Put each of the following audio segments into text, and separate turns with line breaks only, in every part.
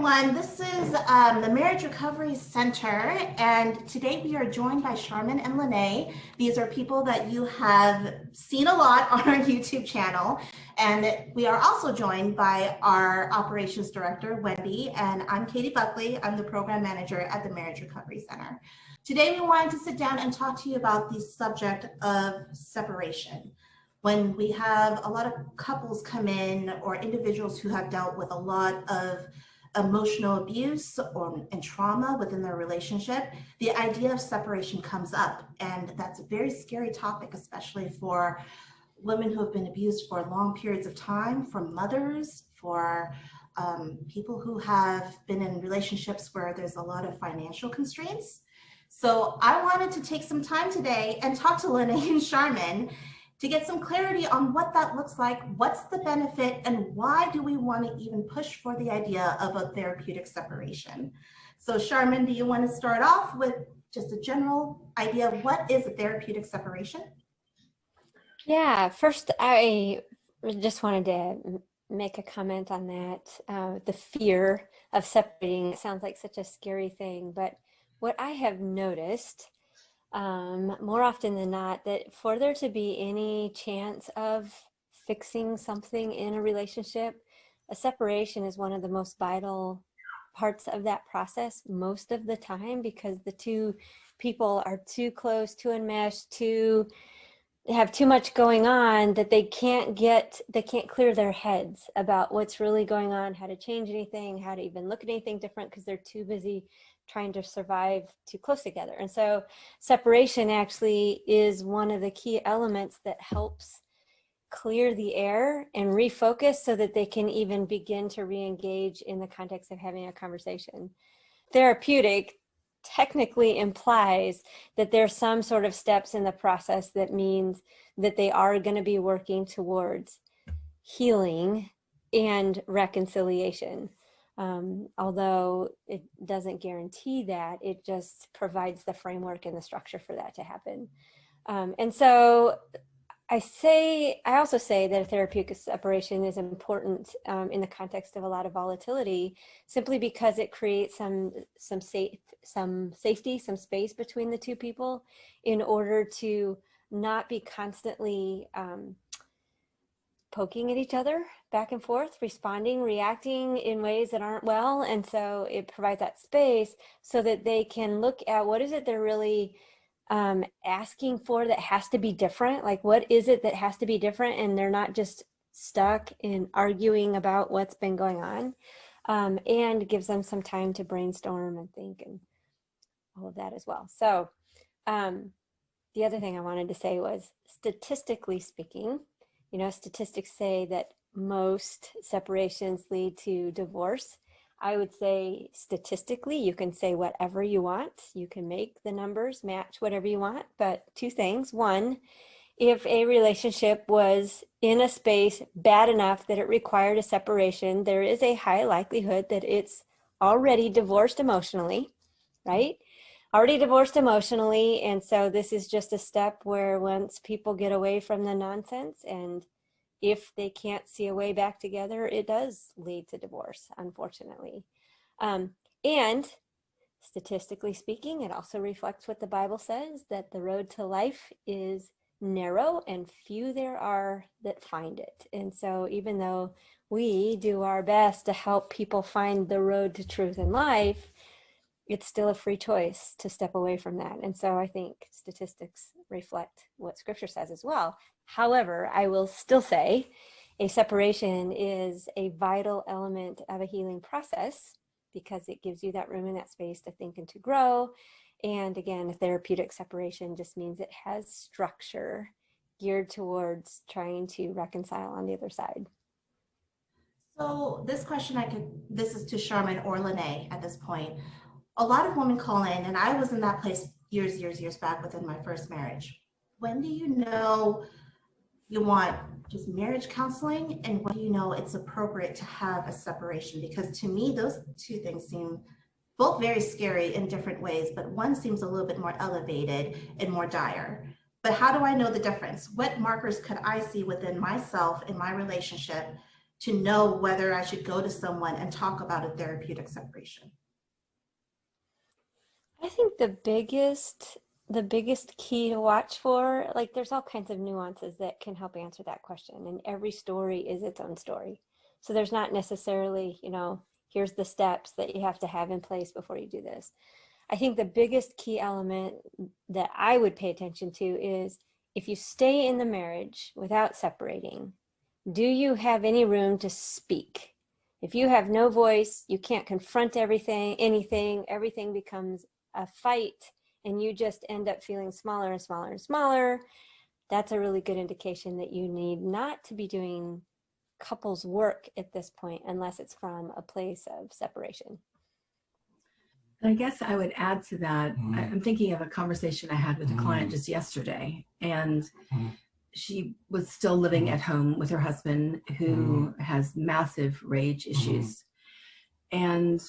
everyone. This is the Marriage Recovery Center, and today we are joined by Sharmen and Lenne. These are people that you have seen a lot on our YouTube channel, and we are also joined by our operations director, Wendy, and I'm Katie Buckley. I'm the program manager at the Marriage Recovery Center. Today we wanted to sit down and talk to you about the subject of separation. When we have a lot of couples come in or individuals who have dealt with a lot of emotional abuse and trauma within their relationship, the idea of separation comes up. And that's a very scary topic, especially for women who have been abused for long periods of time, from mothers, for people who have been in relationships where there's a lot of financial constraints. So I wanted to take some time today and talk to Lenne and Sharmen to get some clarity on what that looks like, what's the benefit, and why do we want to even push for the idea of a therapeutic separation. So Sharmen, do you want to start off with just a general idea of what is a therapeutic separation?
Yeah, first I just wanted to make a comment on that. The fear of separating, it sounds like such a scary thing, but what I have noticed more often than not, that for there to be any chance of fixing something in a relationship, a separation is one of the most vital parts of that process most of the time, because the two people are too close, too enmeshed, have too much going on that they can't clear their heads about what's really going on, how to change anything, how to even look at anything different, because they're too busy trying to survive too close together. And so separation actually is one of the key elements that helps clear the air and refocus so that they can even begin to re-engage in the context of having a conversation. Therapeutic technically implies that there's some sort of steps in the process that means that they are going to be working towards healing and reconciliation. Although it doesn't guarantee that, it just provides the framework and the structure for that to happen. And so I also say that a therapeutic separation is important in the context of a lot of volatility, simply because it creates some safety, some space between the two people in order to not be constantly poking at each other back and forth, responding, reacting in ways that aren't well. And so it provides that space so that they can look at what is it they're really asking for that has to be different. Like, what is it that has to be different? And they're not just stuck in arguing about what's been going on, and gives them some time to brainstorm and think and all of that as well. So the other thing I wanted to say was, statistically speaking, statistics say that most separations lead to divorce. I would say statistically, you can say whatever you want. You can make the numbers match whatever you want. But two things. One, if a relationship was in a space bad enough that it required a separation, there is a high likelihood that it's already divorced emotionally, right? Already divorced emotionally. And so this is just a step where once people get away from the nonsense, and if they can't see a way back together, it does lead to divorce, unfortunately. And statistically speaking, it also reflects what the Bible says, that the road to life is narrow and few there are that find it. And so even though we do our best to help people find the road to truth and life, it's still a free choice to step away from that. And so I think statistics reflect what Scripture says as well. However, I will still say a separation is a vital element of a healing process, because it gives you that room and that space to think and to grow. And again, a therapeutic separation just means it has structure geared towards trying to reconcile on the other side.
So this question this is to Sharmen or Lenne at this point. A lot of women call in, and I was in that place years back within my first marriage. When do you know you want just marriage counseling, and when do you know it's appropriate to have a separation? Because to me, those two things seem both very scary in different ways, but one seems a little bit more elevated and more dire. But how do I know the difference? What markers could I see within myself in my relationship to know whether I should go to someone and talk about a therapeutic separation?
I think the biggest key to watch for, like there's all kinds of nuances that can help answer that question, and every story is its own story. So there's not necessarily, here's the steps that you have to have in place before you do this. I think the biggest key element that I would pay attention to is, if you stay in the marriage without separating, do you have any room to speak? If you have no voice, you can't confront everything becomes a fight, and you just end up feeling smaller and smaller and smaller. That's a really good indication that you need not to be doing couples work at this point, unless it's from a place of separation.
I guess I would add to that. I'm thinking of a conversation I had with a client just yesterday, and she was still living at home with her husband, who has massive rage issues. And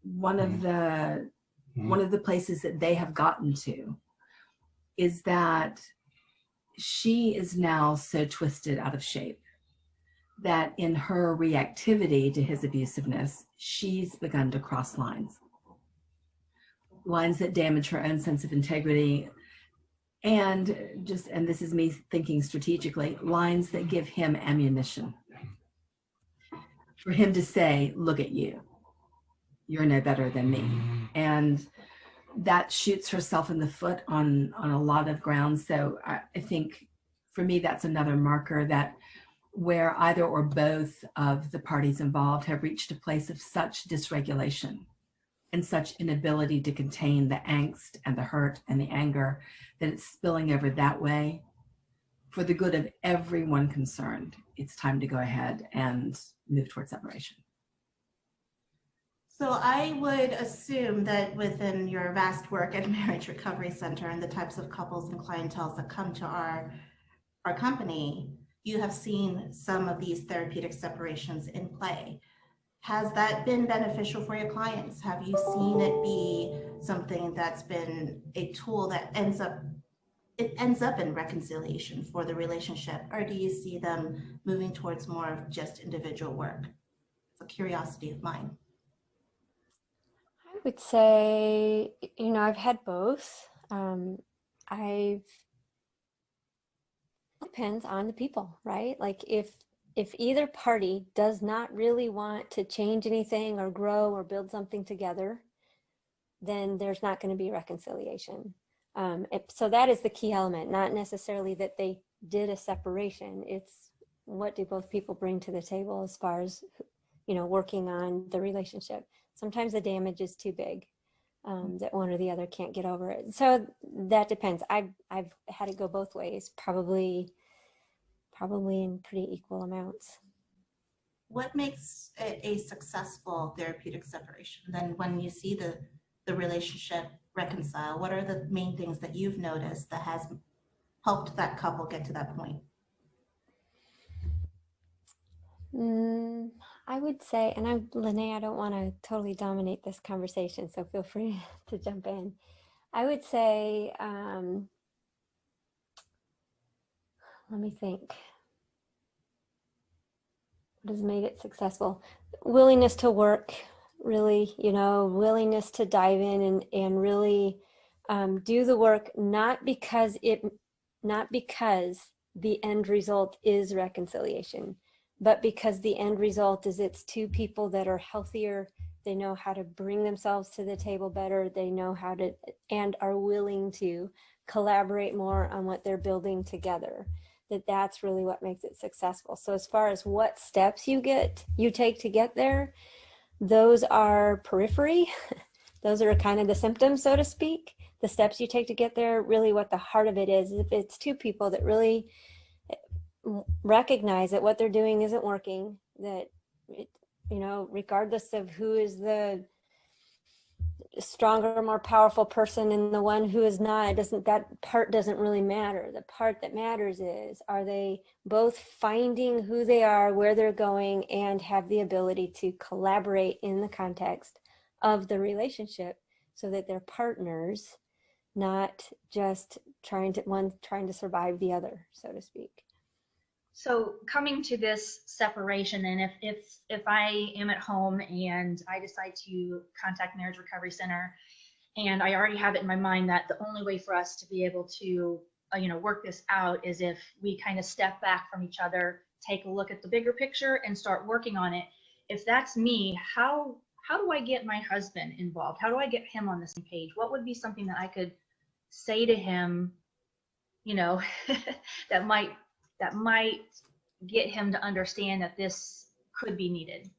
one of the places that they have gotten to is that she is now so twisted out of shape that in her reactivity to his abusiveness, she's begun to cross lines that damage her own sense of integrity, and this is me thinking strategically, lines that give him ammunition for him to say, look at you, you're no better than me. And that shoots herself in the foot on a lot of grounds. So I think for me, that's another marker that where either or both of the parties involved have reached a place of such dysregulation and such inability to contain the angst and the hurt and the anger that it's spilling over that way. For the good of everyone concerned, it's time to go ahead and move towards separation.
So I would assume that within your vast work at Marriage Recovery Center and the types of couples and clientele that come to our company, you have seen some of these therapeutic separations in play. Has that been beneficial for your clients? Have you seen it be something that's been a tool that ends up in reconciliation for the relationship? Or do you see them moving towards more of just individual work? It's a curiosity of mine.
I would say, I've had both. Depends on the people, right? Like if either party does not really want to change anything or grow or build something together, then there's not going to be reconciliation. So that is the key element, not necessarily that they did a separation. It's what do both people bring to the table as far as, working on the relationship. Sometimes the damage is too big, that one or the other can't get over it. So that depends. I've had it go both ways, probably in pretty equal amounts.
What makes it a successful therapeutic separation? Then when you see the relationship reconcile, what are the main things that you've noticed that has helped that couple get to that point?
I would say, and Lenne, I don't want to totally dominate this conversation, so feel free to jump in. I would say, let me think. What has made it successful? Willingness to work, really, willingness to dive in and really do the work, not because the end result is reconciliation, but because the end result is it's two people that are healthier. They know how to bring themselves to the table better. They know how to and are willing to collaborate more on what they're building together. That's really what makes it successful. So as far as what steps you take to get there, those are periphery. Those are kind of the symptoms, so to speak. The steps you take to get there, really what the heart of it is if it's two people that really recognize that what they're doing isn't working, that regardless of who is the stronger, more powerful person and the one who is not, that part doesn't really matter. The part that matters is, are they both finding who they are, where they're going, and have the ability to collaborate in the context of the relationship so that they're partners, not just trying to survive the other, so to speak.
So coming to this separation, and if I am at home and I decide to contact Marriage Recovery Center, and I already have it in my mind that the only way for us to be able to work this out is if we kind of step back from each other, take a look at the bigger picture, and start working on it. If that's me, how do I get my husband involved? How do I get him on the same page? What would be something that I could say to him, that might get him to understand that this could be needed?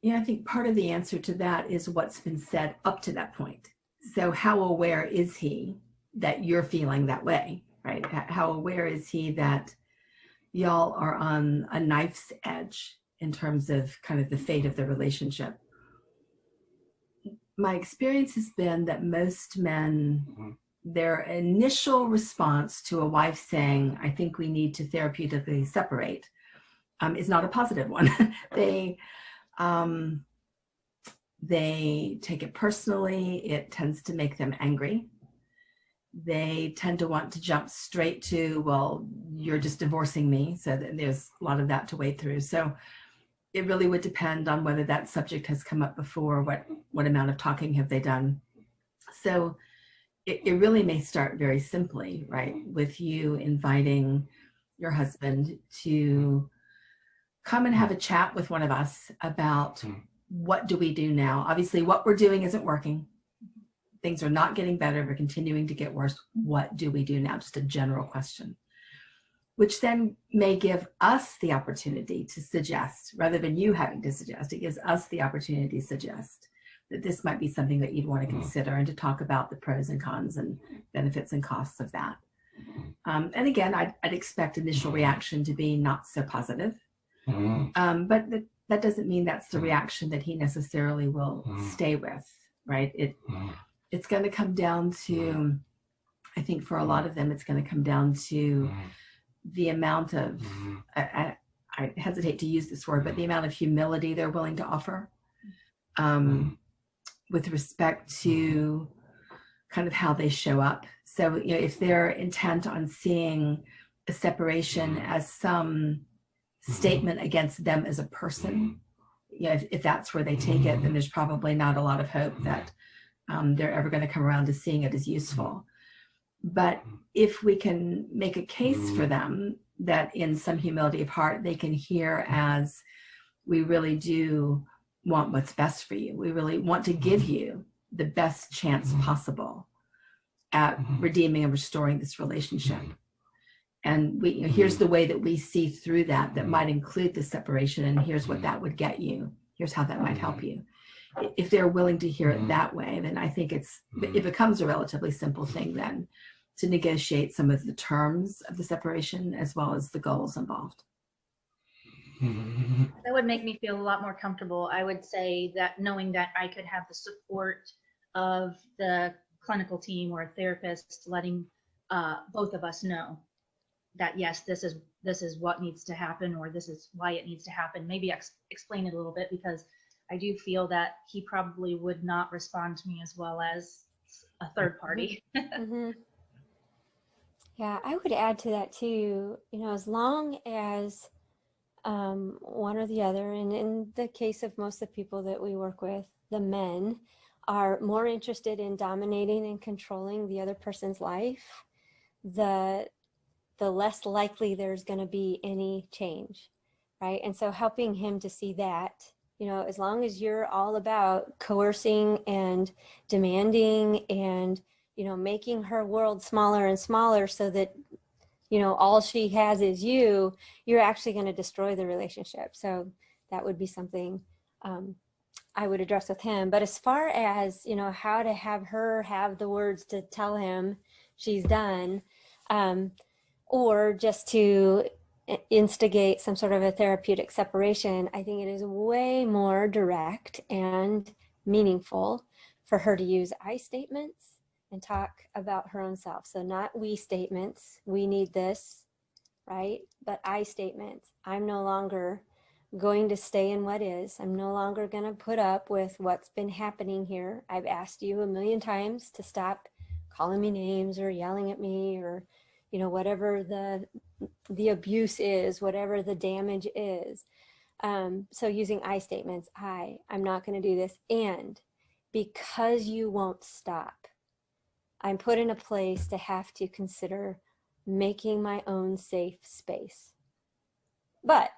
Yeah, I think part of the answer to that is what's been said up to that point. So how aware is he that you're feeling that way, right? How aware is he that y'all are on a knife's edge in terms of kind of the fate of the relationship? My experience has been that most men, their initial response to a wife saying, I think we need to therapeutically separate, is not a positive one. They take it personally. It tends to make them angry. They tend to want to jump straight to, well, you're just divorcing me. So there's a lot of that to wade through. So it really would depend on whether that subject has come up before, what amount of talking have they done. So it really may start very simply, right, with you inviting your husband to come and have a chat with one of us about what do we do now. Obviously, what we're doing isn't working. Things are not getting better. We're continuing to get worse. What do we do now? Just a general question, which then may give us the opportunity to suggest, rather than you having to suggest, it gives us the opportunity to suggest that this might be something that you'd want to consider, and to talk about the pros and cons and benefits and costs of that. And again, I'd expect initial reaction to be not so positive. But that doesn't mean that's the reaction that he necessarily will stay with, right? It's going to come down to, I think for a lot of them, it's going to come down to the amount of, I hesitate to use this word, but the amount of humility they're willing to offer with respect to kind of how they show up. So, if they're intent on seeing a separation as some statement against them as a person, if that's where they take it, then there's probably not a lot of hope that they're ever going to come around to seeing it as useful. But if we can make a case for them that in some humility of heart, they can hear as, we really do want what's best for you. We really want to give you the best chance possible at redeeming and restoring this relationship. And here's the way that we see through that might include the separation, and here's what that would get you. Here's how that might help you. If they're willing to hear it that way, then I think it becomes a relatively simple thing then to negotiate some of the terms of the separation as well as the goals involved.
That would make me feel a lot more comfortable. I would say that knowing that I could have the support of the clinical team or a therapist letting both of us know that, yes, this is what needs to happen, or this is why it needs to happen. Maybe explain it a little bit, because I do feel that he probably would not respond to me as well as a third party.
Yeah, I would add to that too, as long as one or the other, and in the case of most of the people that we work with, the men are more interested in dominating and controlling the other person's life, the less likely there's going to be any change, right? And so helping him to see that, as long as you're all about coercing and demanding and, making her world smaller and smaller so that, all she has is you're actually going to destroy the relationship. So that would be something I would address with him. But as far as, how to have her have the words to tell him she's done, or just to instigate some sort of a therapeutic separation, I think it is way more direct and meaningful for her to use I statements and talk about her own self. So not we statements, we need this, right? But I statements, I'm no longer going to stay in what is. I'm no longer going to put up with what's been happening here. I've asked you a million times to stop calling me names or yelling at me or, you know, whatever the abuse is, whatever the damage is. So using I statements, I'm not going to do this. And because you won't stop, I'm put in a place to have to consider making my own safe space. But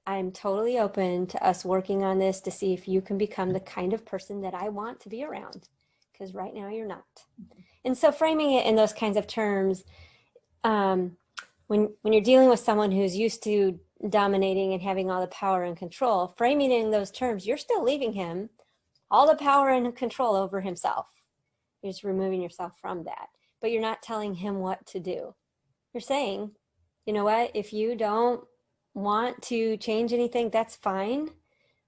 I'm totally open to us working on this to see if you can become the kind of person that I want to be around, because right now you're not. And so framing it in those kinds of terms, when you're dealing with someone who's used to dominating and having all the power and control, framing it in those terms, you're still leaving him all the power and control over himself. You're just removing yourself from that, but you're not telling him what to do. You're saying, you know what, if you don't want to change anything, that's fine,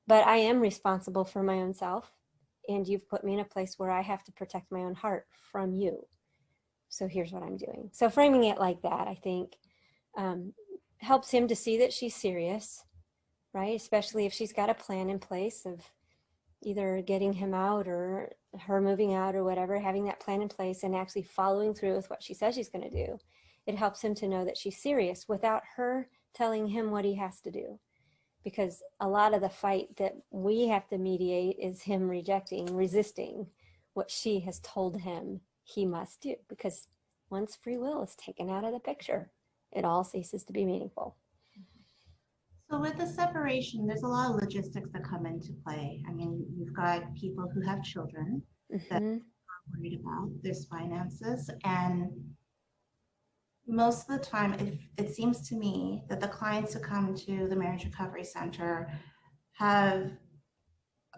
but I am responsible for my own self, and you've put me in a place where I have to protect my own heart from you. So here's what I'm doing. So framing it like that, I think, helps him to see that she's serious, right? Especially if she's got a plan in place of either getting him out or her moving out or whatever, having that plan in place and actually following through with what she says she's going to do. It helps him to know that she's serious without her telling him what he has to do. Because a lot of the fight that we have to mediate is him resisting what she has told him he must do. Because once free will is taken out of the picture, it all ceases to be meaningful.
So with the separation, there's a lot of logistics that come into play. I mean, you've got people who have children that are worried about their finances, and most of the time, it seems to me that the clients who come to the Marriage Recovery Center have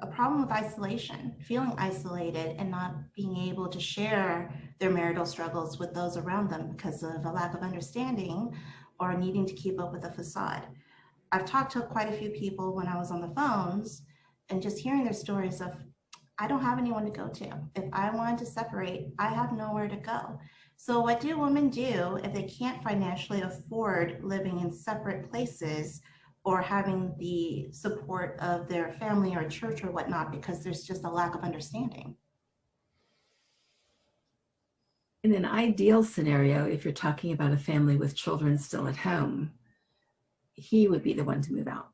a problem with isolation, feeling isolated and not being able to share their marital struggles with those around them because of a lack of understanding or needing to keep up with a facade. I've talked to quite a few people when I was on the phones, and just hearing their stories of, I don't have anyone to go to. If I wanted to separate, I have nowhere to go. So what do women do if they can't financially afford living in separate places or having the support of their family or church or whatnot, because there's just a lack of understanding?
In an ideal scenario, if you're talking about a family with children still at home, he would be the one to move out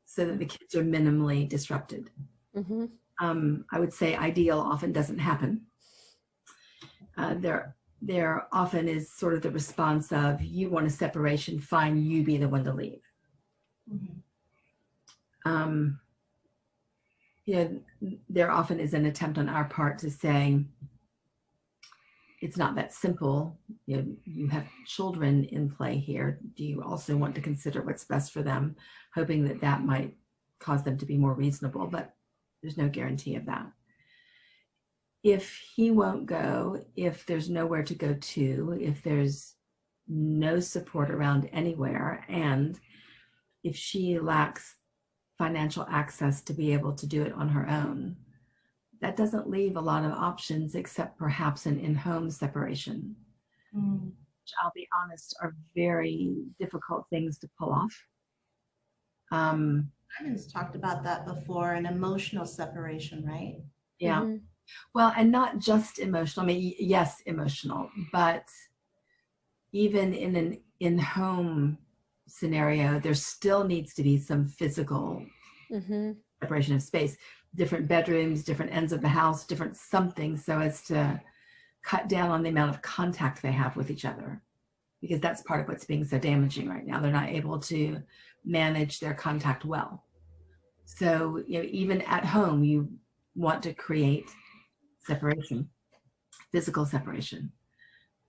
so that the kids are minimally disrupted.
Mm-hmm.
I would say ideal often doesn't happen. There often is sort of the response of, you want a separation, fine, you be the one to leave. Mm-hmm. You know, there often is an attempt on our part to say, it's not that simple. You know, you have children in play here. Do you also want to consider what's best for them, hoping that that might cause them to be more reasonable? But there's no guarantee of that. If he won't go, if there's nowhere to go to, if there's no support around anywhere, and if she lacks financial access to be able to do it on her own, that doesn't leave a lot of options except perhaps an in-home separation, which I'll be honest are very difficult things to pull off.
Simon's talked about that before, an emotional separation, right?
Yeah. Mm-hmm. Well, and not just emotional. I mean, yes, emotional, but even in an in-home scenario, there still needs to be some physical separation of space. Different bedrooms, different ends of the house, different something, so as to cut down on the amount of contact they have with each other, because that's part of what's being so damaging right now. They're not able to manage their contact well. So, you know, even at home, you want to create separation, physical separation.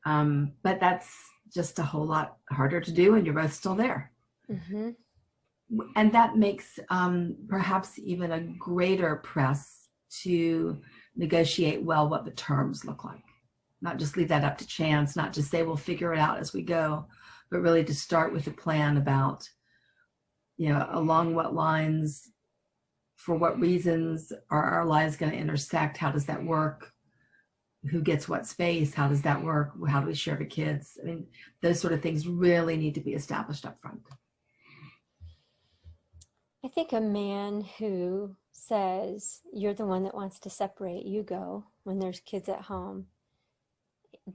But that's just a whole lot harder to do, and you're both still there. Mm-hmm. And that makes perhaps even a greater press to negotiate well what the terms look like. Not just leave that up to chance, not just say we'll figure it out as we go, but really to start with a plan about, you know, along what lines, for what reasons are our lives going to intersect? How does that work? Who gets what space? How does that work? How do we share the kids? I mean, those sort of things really need to be established up front.
I think a man who says, you're the one that wants to separate, you go, when there's kids at home,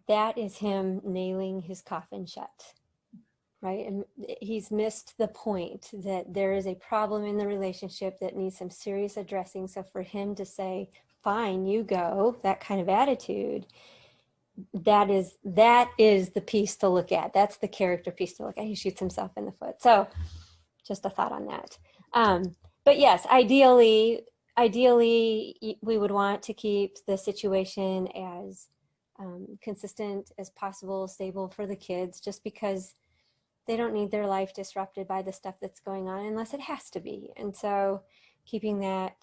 that is him nailing his coffin shut, right? And he's missed the point that there is a problem in the relationship that needs some serious addressing. So for him to say, fine, you go, that kind of attitude, that is the piece to look at. That's the character piece to look at. He shoots himself in the foot. So just a thought on that. But yes, ideally, we would want to keep the situation as consistent as possible, stable for the kids, just because they don't need their life disrupted by the stuff that's going on unless it has to be. And so keeping that,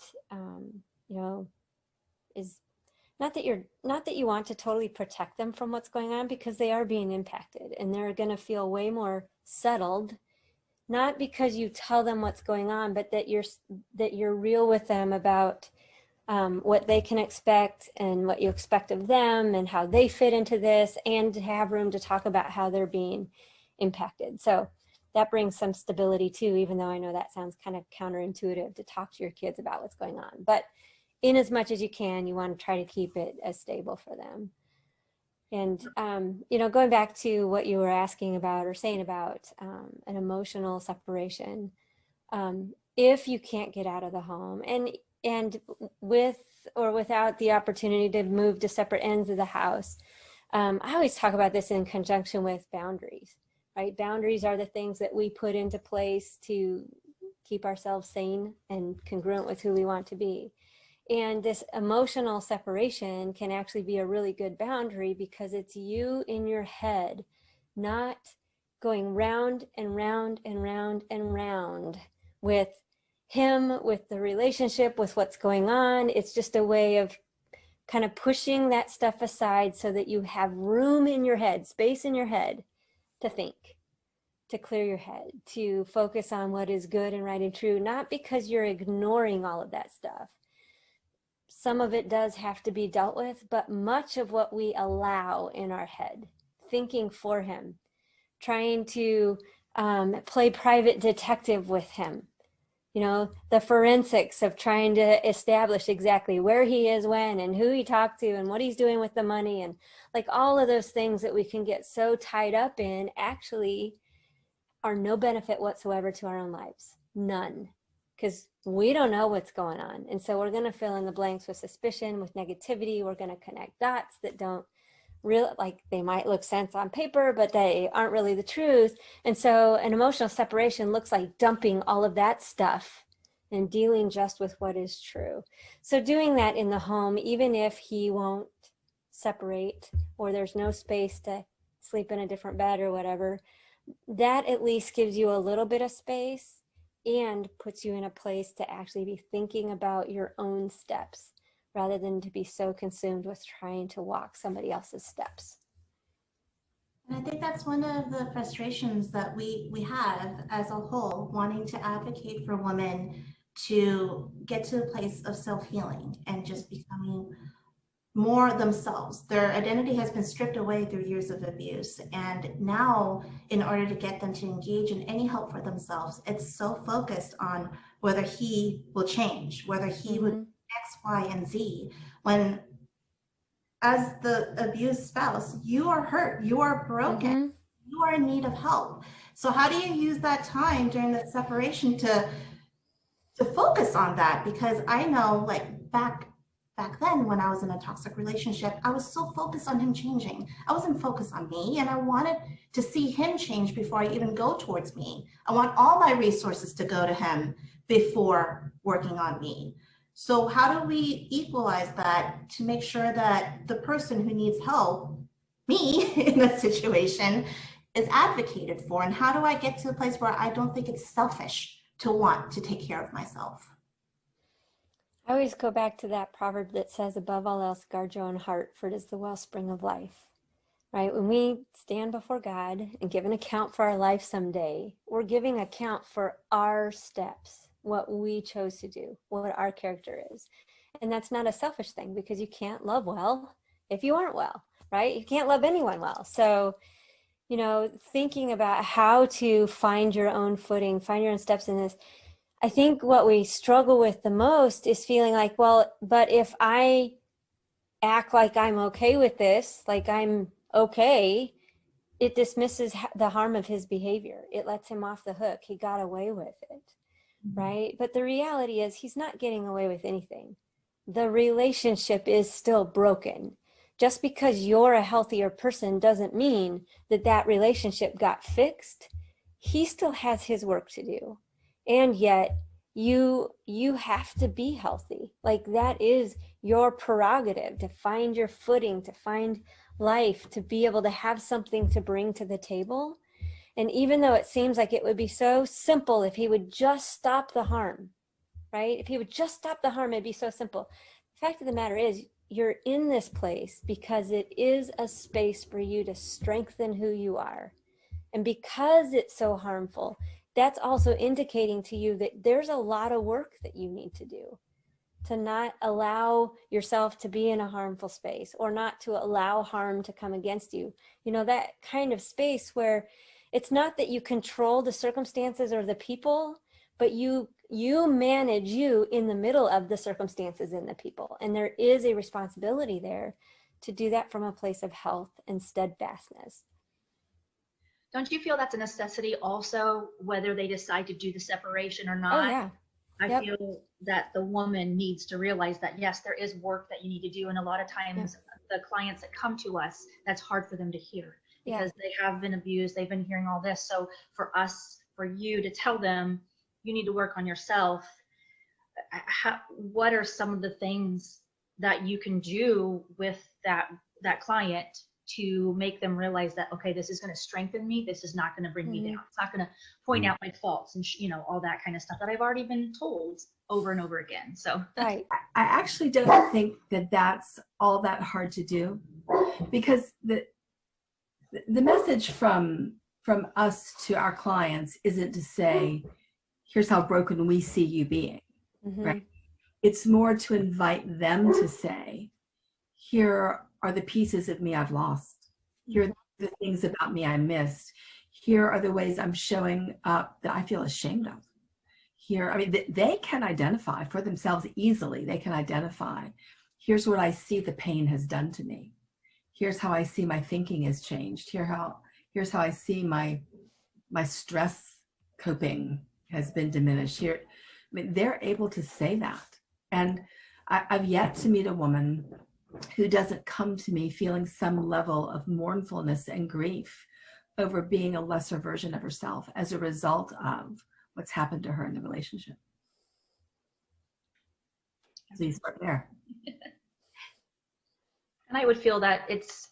is not that you want to totally protect them from what's going on, because they are being impacted and they're going to feel way more settled, not because you tell them what's going on, but that you're real with them about what they can expect and what you expect of them and how they fit into this, and to have room to talk about how they're being impacted. So that brings some stability too, even though I know that sounds kind of counterintuitive to talk to your kids about what's going on. But in as much as you can, you want to try to keep it as stable for them. And, going back to what you were asking about or saying about an emotional separation, if you can't get out of the home and with or without the opportunity to move to separate ends of the house, I always talk about this in conjunction with boundaries, right? Boundaries are the things that we put into place to keep ourselves sane and congruent with who we want to be. And this emotional separation can actually be a really good boundary, because it's you in your head, not going round and round and round and round with him, with the relationship, with what's going on. It's just a way of kind of pushing that stuff aside so that you have room in your head, space in your head to think, to clear your head, to focus on what is good and right and true, not because you're ignoring all of that stuff. Some of it does have to be dealt with, but much of what we allow in our head, thinking for him, trying to play private detective with him, the forensics of trying to establish exactly where he is when and who he talked to and what he's doing with the money, and like all of those things that we can get so tied up in actually are no benefit whatsoever to our own lives. None. Because we don't know what's going on. And so we're going to fill in the blanks with suspicion, with negativity. We're going to connect dots that don't really, like, they might look sense on paper, but they aren't really the truth. And so an emotional separation looks like dumping all of that stuff and dealing just with what is true. So doing that in the home, even if he won't separate or there's no space to sleep in a different bed or whatever, that at least gives you a little bit of space and puts you in a place to actually be thinking about your own steps rather than to be so consumed with trying to walk somebody else's steps.
And I think that's one of the frustrations that we have as a whole, wanting to advocate for women to get to a place of self-healing and just becoming more themselves. Their identity has been stripped away through years of abuse. And now, in order to get them to engage in any help for themselves, it's so focused on whether he will change, whether he would X, Y, and Z. When, as the abused spouse, you are hurt, you are broken, you are in need of help. So how do you use that time during the separation to focus on that? Because I know, like, back then when I was in a toxic relationship, I was so focused on him changing. I wasn't focused on me, and I wanted to see him change before I even go towards me. I want all my resources to go to him before working on me. So how do we equalize that to make sure that the person who needs help, me in that situation, is advocated for? And how do I get to a place where I don't think it's selfish to want to take care of myself?
I always go back to that proverb that says, above all else, guard your own heart, for it is the wellspring of life, right? When we stand before God and give an account for our life someday, we're giving account for our steps, what we chose to do, what our character is. And that's not a selfish thing, because you can't love well if you aren't well, right? You can't love anyone well. So, thinking about how to find your own footing, find your own steps in this, I think what we struggle with the most is feeling like, well, but if I act like I'm okay with this, like I'm okay, it dismisses the harm of his behavior. It lets him off the hook. He got away with it, right? But the reality is he's not getting away with anything. The relationship is still broken. Just because you're a healthier person doesn't mean that that relationship got fixed. He still has his work to do. And yet you have to be healthy. Like, that is your prerogative, to find your footing, to find life, to be able to have something to bring to the table. And even though it seems like it would be so simple if he would just stop the harm, right? If he would just stop the harm, it'd be so simple. The fact of the matter is, you're in this place because it is a space for you to strengthen who you are. And because it's so harmful, that's also indicating to you that there's a lot of work that you need to do to not allow yourself to be in a harmful space, or not to allow harm to come against you. You know, that kind of space where it's not that you control the circumstances or the people, but you manage you in the middle of the circumstances and the people. And there is a responsibility there to do that from a place of health and steadfastness.
Don't you feel that's a necessity also, whether they decide to do the separation or not?
Oh, yeah.
I feel that the woman needs to realize that, yes, there is work that you need to do. And a lot of times the clients that come to us, that's hard for them to hear because they have been abused. They've been hearing all this. So for you to tell them, you need to work on yourself. What are some of the things that you can do with that client to make them realize that, okay, this is going to strengthen me. This is not going to bring me down. It's not going to point out my faults and, all that kind of stuff that I've already been told over and over again. So
right.
I actually don't think that that's all that hard to do, because the message from us to our clients isn't to say, here's how broken we see you being, right? It's more to invite them to say, here are the pieces of me I've lost. Here are the things about me I missed. Here are the ways I'm showing up that I feel ashamed of. Here, I mean, they can identify for themselves easily. They can identify, here's what I see the pain has done to me. Here's how I see my thinking has changed. Here's how I see my stress coping has been diminished. Here, I mean, they're able to say that. And I've yet to meet a woman who doesn't come to me feeling some level of mournfulness and grief over being a lesser version of herself as a result of what's happened to her in the relationship. So you start there.
And I would feel that it's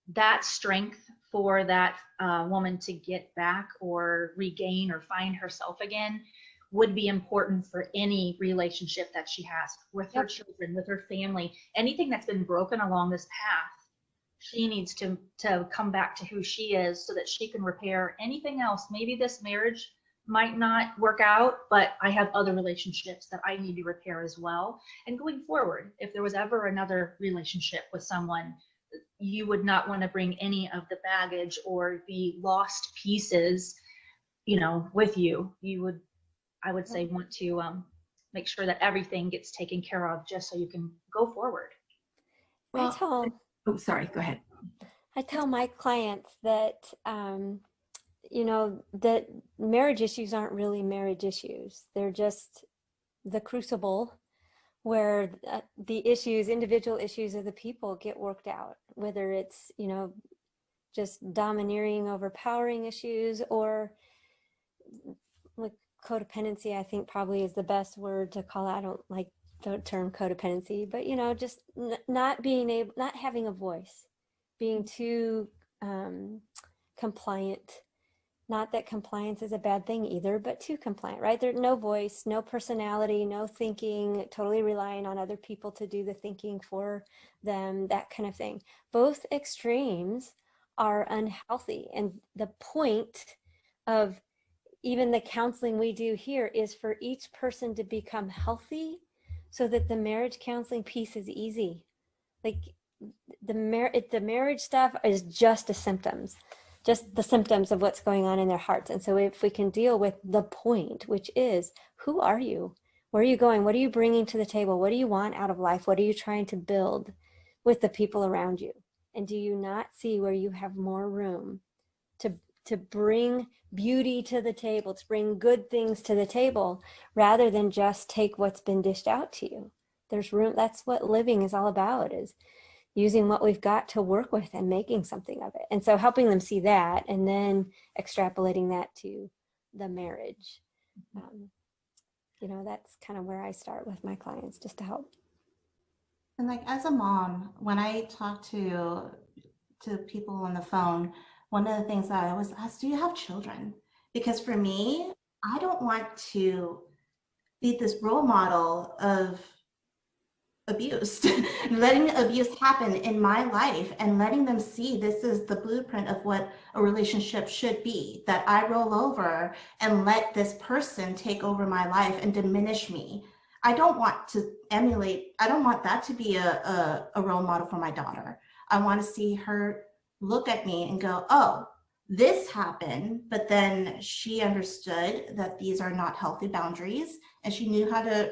that strength for that woman to get back or regain or find herself again would be important for any relationship that she has with her children, with her family, anything that's been broken along this path. She needs to come back to who she is so that she can repair anything else. Maybe this marriage might not work out, but I have other relationships that I need to repair as well. And going forward, if there was ever another relationship with someone, you would not want to bring any of the baggage or the lost pieces, with you. You would, I would say, want to make sure that everything gets taken care of just so you can go forward.
Well, sorry, go ahead.
I tell my clients that, that marriage issues aren't really marriage issues. They're just the crucible where the individual issues of the people get worked out, whether it's, just domineering, overpowering issues, or like codependency, I think probably is the best word to call out. I don't like the term codependency, but just not having a voice, being too compliant. Not that compliance is a bad thing either, but too compliant, right? There's no voice, no personality, no thinking, totally relying on other people to do the thinking for them, that kind of thing. Both extremes are unhealthy. And the point of even the counseling we do here is for each person to become healthy so that the marriage counseling piece is easy. Like the marriage stuff is just the symptoms of what's going on in their hearts. And so if we can deal with the point, which is, who are you? Where are you going? What are you bringing to the table? What do you want out of life? What are you trying to build with the people around you? And do you not see where you have more room to bring beauty to the table, to bring good things to the table, rather than just take what's been dished out to you? There's room. That's what living is all about, is using what we've got to work with and making something of it. And so helping them see that, and then extrapolating that to the marriage. That's kind of where I start with my clients, just to help.
And like as a mom, when I talk to people on the phone, one of the things that I always ask, do you have children? Because for me, I don't want to be this role model of abuse, letting abuse happen in my life and letting them see this is the blueprint of what a relationship should be, that I roll over and let this person take over my life and diminish me. I don't want to emulate, I don't want that to be a role model for my daughter. I want to see her look at me and go, oh, this happened, but then she understood that these are not healthy boundaries, and she knew how to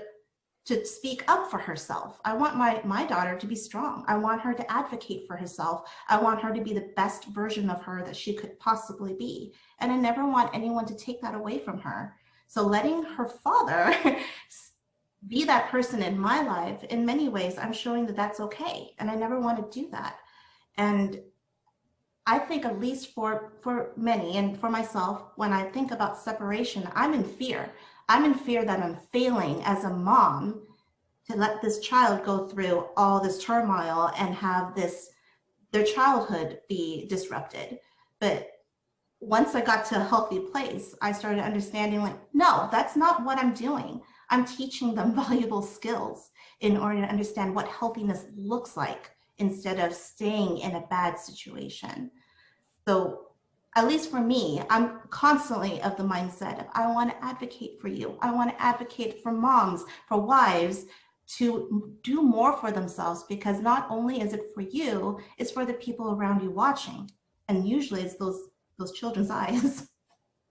speak up for herself. I want my daughter to be strong. I want her to advocate for herself. I want her to be the best version of her that she could possibly be. And I never want anyone to take that away from her. So letting her father be that person in my life, in many ways, I'm showing that that's okay. And I never want to do that. And I think, at least for many and for myself, when I think about separation, I'm in fear. I'm in fear that I'm failing as a mom to let this child go through all this turmoil and have their childhood be disrupted. But once I got to a healthy place, I started understanding, like, no, that's not what I'm doing. I'm teaching them valuable skills in order to understand what healthiness looks like instead of staying in a bad situation. So at least for me, I'm constantly of the mindset of, I want to advocate for you. I want to advocate for moms, for wives, to do more for themselves, because not only is it for you, it's for the people around you watching. And usually it's those children's eyes.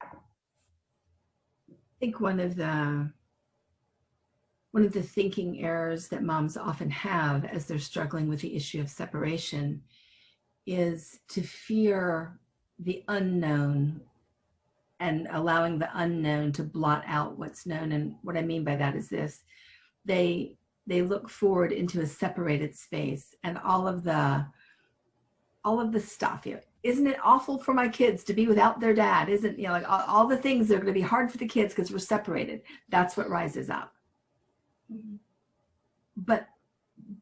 I think one of the thinking errors that moms often have as they're struggling with the issue of separation is to fear the unknown and allowing the unknown to blot out what's known. And what I mean by that is this: they look forward into a separated space, and all of the stuff, isn't it awful for my kids to be without their dad? Isn't, like all the things that are going to be hard for the kids because we're separated. That's what rises up. Mm-hmm. But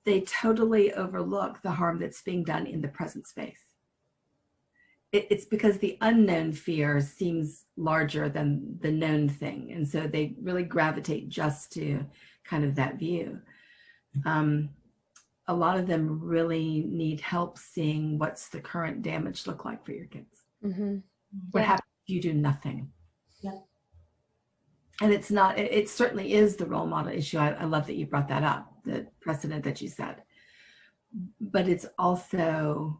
they totally overlook the harm that's being done in the present space. It's because the unknown fear seems larger than the known thing. And so they really gravitate just to kind of that view. A lot of them really need help seeing what's the current damage look like for your kids. Mm-hmm. What happens if you do nothing?
Yep.
And it's not, it certainly is the role model issue. I love that you brought that up, the precedent that you said. But it's also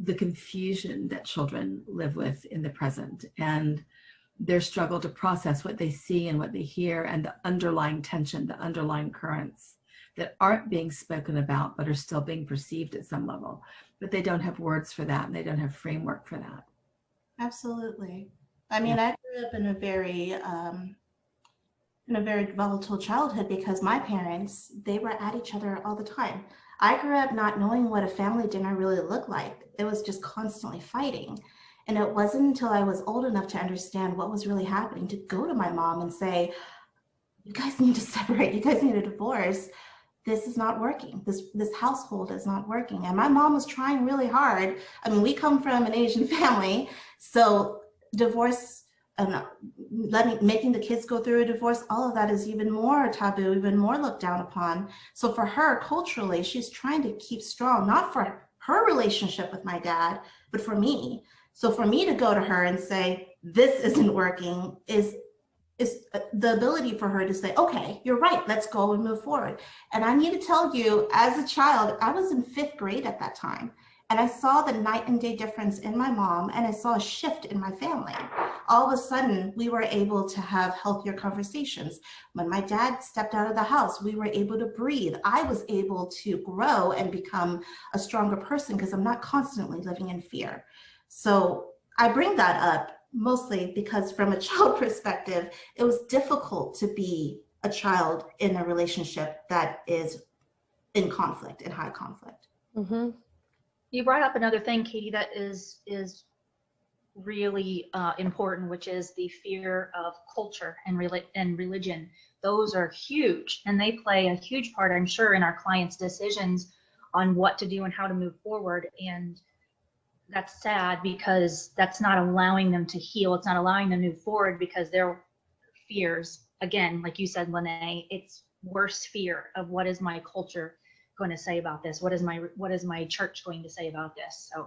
the confusion that children live with in the present, and their struggle to process what they see and what they hear, and the underlying tension, the underlying currents that aren't being spoken about but are still being perceived at some level. But they don't have words for that, and they don't have framework for that.
Absolutely. I mean, I grew up in a very volatile childhood because my parents, they were at each other all the time. I grew up not knowing what a family dinner really looked like. It was just constantly fighting. And it wasn't until I was old enough to understand what was really happening to go to my mom and say, you guys need to separate, you guys need a divorce. This is not working. This household is not working. And my mom was trying really hard. I mean, we come from an Asian family, so divorce, making the kids go through a divorce, all of that is even more taboo, even more looked down upon. So for her, culturally, she's trying to keep strong, not for her relationship with my dad, but for me. So for me to go to her and say, this isn't working, is the ability for her to say, okay, you're right, let's go and move forward. And I need to tell you, as a child, I was in 5th grade at that time. And I saw the night and day difference in my mom, and I saw a shift in my family. All of a sudden, we were able to have healthier conversations. When my dad stepped out of the house, we were able to breathe. I was able to grow and become a stronger person because I'm not constantly living in fear. So I bring that up mostly because from a child perspective, it was difficult to be a child in a relationship that is in conflict, in high conflict.
Mm-hmm.
You brought up another thing, Katie, that is really important, which is the fear of culture and religion. Those are huge, and they play a huge part, I'm sure, in our clients' decisions on what to do and how to move forward. And that's sad because that's not allowing them to heal. It's not allowing them to move forward because their fears, again, like you said, Lenne, it's worse fear of what is my culture going to say about this? What is my church going to say about this? So,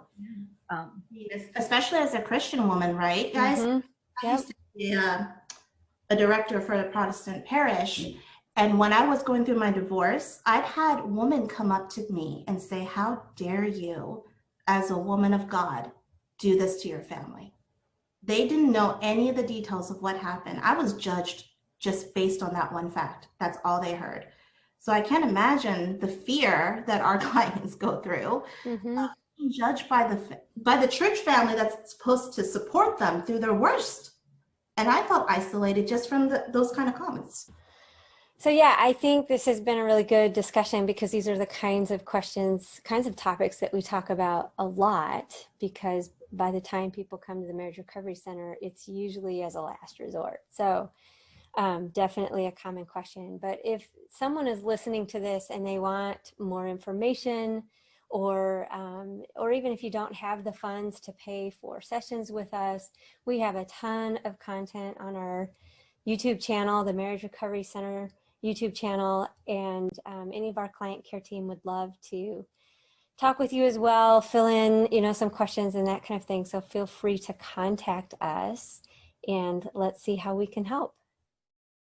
especially as a Christian woman, right, guys?
Mm-hmm.
I used to be a director for the Protestant parish, and when I was going through my divorce, I'd had women come up to me and say, "How dare you, as a woman of God, do this to your family?" They didn't know any of the details of what happened. I was judged just based on that one fact. That's all they heard. So I can't imagine the fear that our clients go through,
Mm-hmm.
being judged by the church family that's supposed to support them through their worst. And I felt isolated just from those kind of comments.
So yeah, I think this has been a really good discussion because these are the kinds of questions, kinds of topics that we talk about a lot, because by the time people come to the Marriage Recovery Center, it's usually as a last resort. So definitely a common question. But if someone is listening to this and they want more information, or even if you don't have the funds to pay for sessions with us, we have a ton of content on our YouTube channel, the Marriage Recovery Center YouTube channel, and any of our client care team would love to talk with you as well, fill in, some questions and that kind of thing. So feel free to contact us and let's see how we can help.